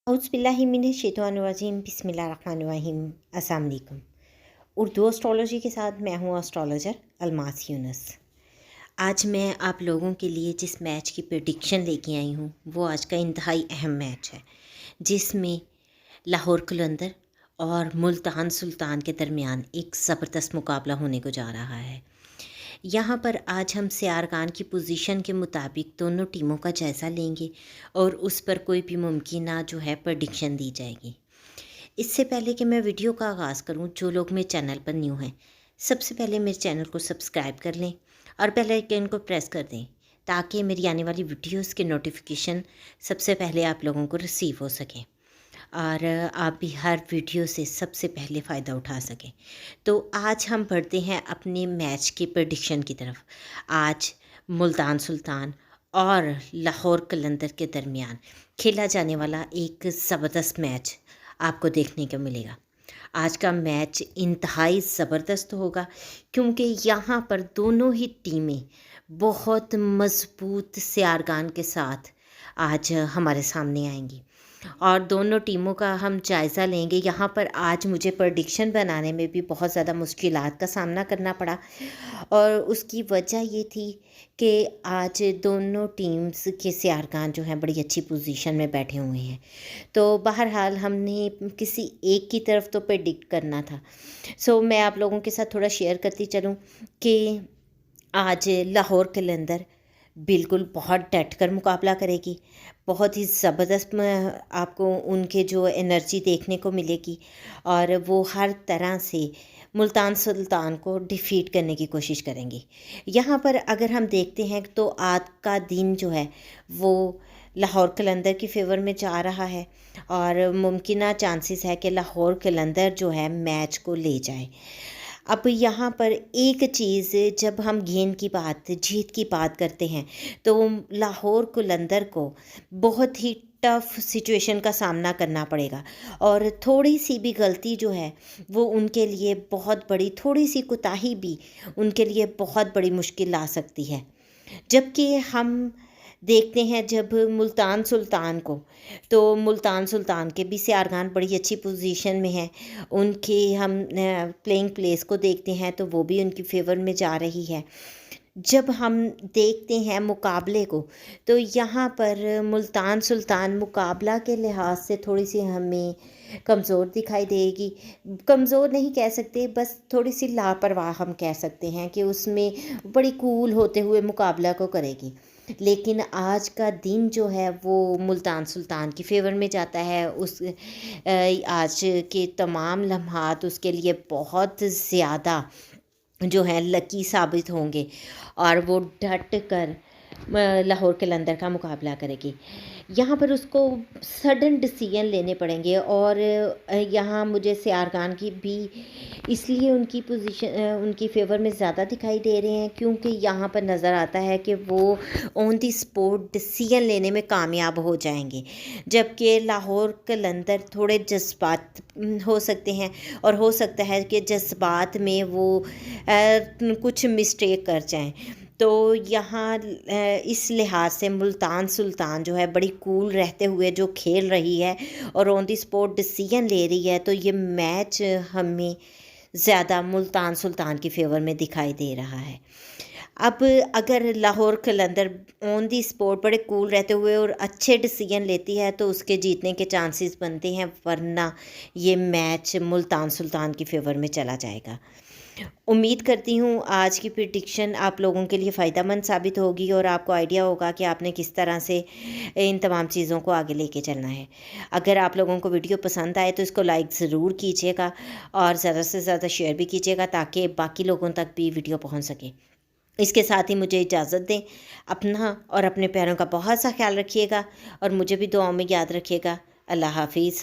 औज़ुबिल्लाहिमिनश्शैतानिर्रजीम बिस्मिल्लाहिर्रहमानिर्रहीम। अस्सलाम वालेकुम। उर्दू एस्ट्रोलॉजी के साथ मैं हूँ एस्ट्रोलॉजर अलमास यूनुस। आज मैं आप लोगों के लिए जिस मैच की प्रेडिक्शन लेके आई हूँ वो आज का इंतहाई अहम मैच है, जिसमें लाहौर कलंदर और मुल्तान सुल्तान के दरमियान एक ज़बरदस्त मुकाबला होने को जा रहा है। यहाँ पर आज हम सियारगान की पोजीशन के मुताबिक दोनों टीमों का जायज़ा लेंगे और उस पर कोई भी मुमकिना जो है प्रेडिक्शन दी जाएगी। इससे पहले कि मैं वीडियो का आगाज़ करूँ, जो लोग मेरे चैनल पर न्यू हैं, सबसे पहले मेरे चैनल को सब्सक्राइब कर लें और बेल आइकन को प्रेस कर दें ताकि मेरी आने वाली वीडियोज़ के नोटिफिकेशन सबसे पहले आप लोगों को रिसीव हो सकें और आप भी हर वीडियो से सबसे पहले फ़ायदा उठा सकें। तो आज हम बढ़ते हैं अपने मैच के प्रेडिक्शन की तरफ। आज मुल्तान सुल्तान और लाहौर कलंदर के दरमियान खेला जाने वाला एक ज़बरदस्त मैच आपको देखने को मिलेगा। आज का मैच इंतहाई ज़बरदस्त होगा क्योंकि यहाँ पर दोनों ही टीमें बहुत मज़बूत सियारगान के साथ आज हमारे सामने आएंगी और दोनों टीमों का हम जायज़ा लेंगे। यहाँ पर आज मुझे प्रेडिक्शन बनाने में भी बहुत ज़्यादा मुश्किलात का सामना करना पड़ा और उसकी वजह ये थी कि आज दोनों टीम्स के सियारगान जो हैं बड़ी अच्छी पोजीशन में बैठे हुए हैं। तो बहरहाल हमने किसी एक की तरफ तो प्रेडिक्ट करना था। मैं आप लोगों के साथ थोड़ा शेयर करती चलूँ कि आज लाहौर कलंदर बिल्कुल बहुत डट कर मुकाबला करेगी। बहुत ही ज़बरदस्त आपको उनके जो एनर्जी देखने को मिलेगी और वो हर तरह से मुल्तान सुल्तान को डिफ़ीट करने की कोशिश करेंगी। यहाँ पर अगर हम देखते हैं तो आज का दिन जो है वो लाहौर कलंदर की फ़ेवर में जा रहा है और मुमकिना चांसेस है कि लाहौर कलंदर जो है मैच को ले जाए। अब यहाँ पर एक चीज़, जब हम गेंद की बात, जीत की बात करते हैं तो लाहौर कलंदर को बहुत ही टफ़ सिचुएशन का सामना करना पड़ेगा और थोड़ी सी भी गलती जो है वो उनके लिए बहुत बड़ी, थोड़ी सी कोताही भी उनके लिए बहुत बड़ी मुश्किल ला सकती है। जबकि हम देखते हैं जब मुल्तान सुल्तान को, तो मुल्तान सुल्तान के भी सियारगान बड़ी अच्छी पोजीशन में हैं। उनके हम प्लेइंग प्लेस को देखते हैं तो वो भी उनकी फ़ेवर में जा रही है। जब हम देखते हैं मुकाबले को तो यहाँ पर मुल्तान सुल्तान मुकाबला के लिहाज से थोड़ी सी हमें कमज़ोर दिखाई देगी। कमज़ोर नहीं कह सकते, बस थोड़ी सी लापरवाह हम कह सकते हैं कि उसमें बड़ी कूल होते हुए मुकाबला को करेगी। लेकिन आज का दिन जो है वो मुल्तान सुल्तान की फ़ेवर में जाता है। आज के तमाम लम्हात उसके लिए बहुत ज़्यादा जो है लकी साबित होंगे और वो डट कर लाहौर कलंदर का मुकाबला करेगी। यहाँ पर उसको सडन डिसीजन लेने पड़ेंगे और यहाँ मुझे सियारगान की भी इसलिए उनकी पोजीशन उनकी फ़ेवर में ज़्यादा दिखाई दे रहे हैं क्योंकि यहाँ पर नज़र आता है कि वो ऑन दी स्पॉट डिसीजन लेने में कामयाब हो जाएंगे, जबकि लाहौर कलंदर थोड़े जज्बात हो सकते हैं और हो सकता है कि जज्बात में वो कुछ मिस्टेक कर जाएं। तो यहाँ इस लिहाज से मुल्तान सुल्तान जो है बड़ी कूल रहते हुए जो खेल रही है और ऑन दी स्पॉट डिसीजन ले रही है, तो ये मैच हमें ज़्यादा मुल्तान सुल्तान की फ़ेवर में दिखाई दे रहा है। अब अगर लाहौर कलंदर ऑन दी स्पॉट बड़े कूल रहते हुए और अच्छे डिसीजन लेती है तो उसके जीतने के चांसेस बनते हैं, वरना ये मैच मुल्तान सुल्तान की फ़ेवर में चला जाएगा। उम्मीद करती हूँ आज की प्रेडिक्शन आप लोगों के लिए फ़ायदेमंद साबित होगी और आपको आइडिया होगा कि आपने किस तरह से इन तमाम चीज़ों को आगे लेके चलना है। अगर आप लोगों को वीडियो पसंद आए तो इसको लाइक ज़रूर कीजिएगा और ज़्यादा से ज़्यादा शेयर भी कीजिएगा ताकि बाकी लोगों तक भी वीडियो पहुँच सके। इसके साथ ही मुझे इजाज़त दें। अपना और अपने प्यारों का बहुत सा ख्याल रखिएगा और मुझे भी दुआओं में याद रखिएगा। अल्लाह हाफिज़।